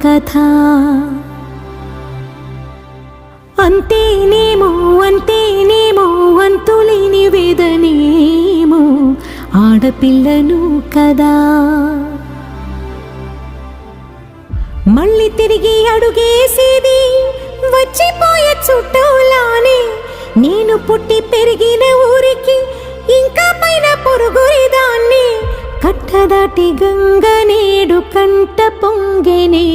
కథ. అంతేనేమో అంతేనేమో అంతులేని వేదనేమో ఆడపిల్లను కదా. మళ్ళీ తిరిగి అడుగేసేది వచ్చిపోయే చుట్టూలానే. నేను పుట్టి పెరిగిన ఊరికి ఇంకా పైన పొరుగురిదాన్ని. కట్టదాటి గంగ నేడు కంట పొంగెనే.